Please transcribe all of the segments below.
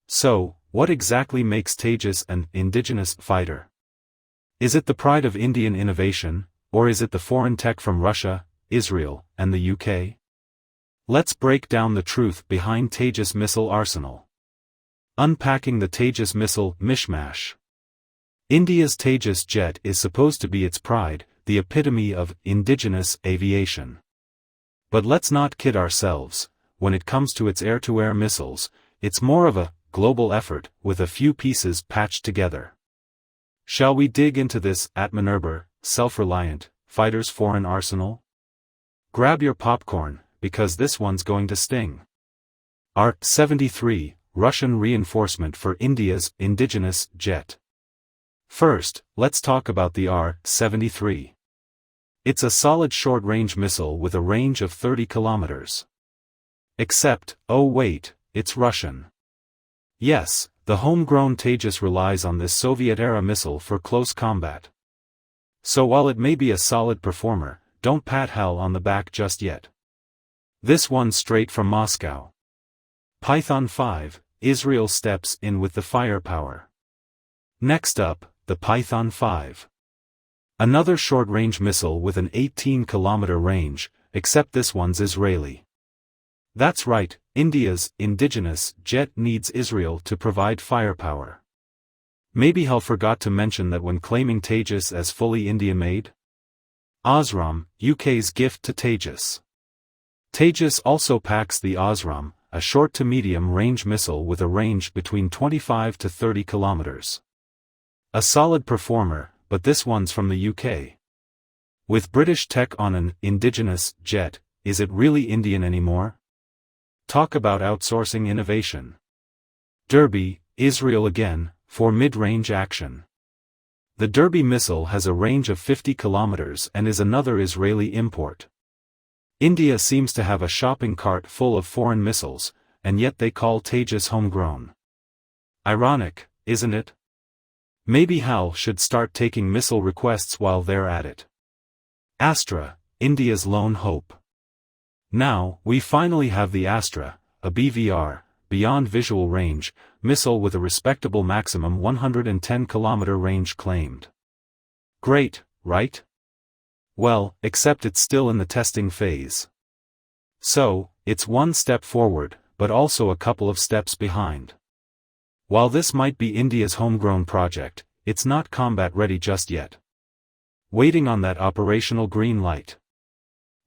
So, what exactly makes Tejas an indigenous fighter? Is it the pride of Indian innovation, or is it the foreign tech from Russia, Israel, and the UK? Let's break down the truth behind Tejas missile arsenal. Unpacking the Tejas missile mishmash. India's Tejas jet is supposed to be its pride, the epitome of indigenous aviation. But let's not kid ourselves, when it comes to its air-to-air missiles, it's more of a global effort with a few pieces patched together. Shall we dig into this Atmanirbhar, self-reliant, fighter's foreign arsenal? Grab your popcorn, because this one's going to sting. R-73, Russian reinforcement for India's indigenous jet. First, let's talk about the R-73. It's a solid short-range missile with a range of 30 kilometers. Except, oh wait, it's Russian. Yes, the homegrown Tejas relies on this Soviet-era missile for close combat. So while it may be a solid performer, don't pat HAL on the back just yet. This one's straight from Moscow. Python 5, Israel steps in with the firepower. Next up, the Python 5. Another short-range missile with an 18-kilometer range, except this one's Israeli. That's right, India's indigenous jet needs Israel to provide firepower. Maybe HAL forgot to mention that when claiming Tejas as fully India-made? ASRAAM, UK's gift to Tejas. Tejas also packs the ASRAAM, a short to medium-range missile with a range between 25 to 30 kilometers. A solid performer, but this one's from the UK. With British tech on an indigenous jet, is it really Indian anymore? Talk about outsourcing innovation. Derby, Israel again, for mid-range action. The Derby missile has a range of 50 kilometers and is another Israeli import. India seems to have a shopping cart full of foreign missiles, and yet they call Tejas homegrown. Ironic, isn't it? Maybe HAL should start taking missile requests while they're at it. Astra, India's lone hope. Now, we finally have the Astra, a BVR, beyond visual range, missile with a respectable maximum 110-kilometer range claimed. Great, right? Well, except it's still in the testing phase. So, it's one step forward, but also a couple of steps behind. While this might be India's homegrown project, it's not combat-ready just yet. Waiting on that operational green light.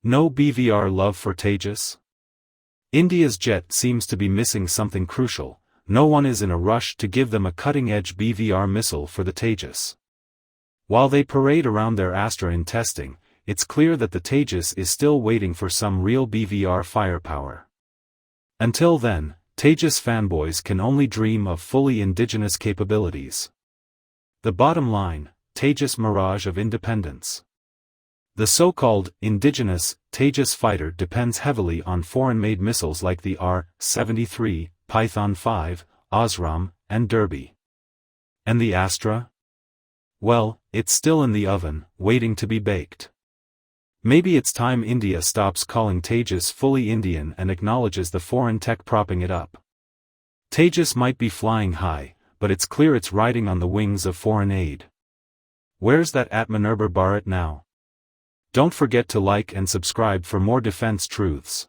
No BVR love for Tejas? India's jet seems to be missing something crucial. No one is in a rush to give them a cutting-edge BVR missile for the Tejas. While they parade around their Astra in testing, it's clear that the Tejas is still waiting for some real BVR firepower. Until then, Tejas fanboys can only dream of fully indigenous capabilities. The bottom line, Tejas mirage of independence. The so-called indigenous Tejas fighter depends heavily on foreign-made missiles like the R-73, Python 5, ASRAAM, and Derby. And the Astra? Well, it's still in the oven, waiting to be baked. Maybe it's time India stops calling Tejas fully Indian and acknowledges the foreign tech propping it up. Tejas might be flying high, but it's clear it's riding on the wings of foreign aid. Where's that Atmanirbhar Bharat now? Don't forget to like and subscribe for more defense truths.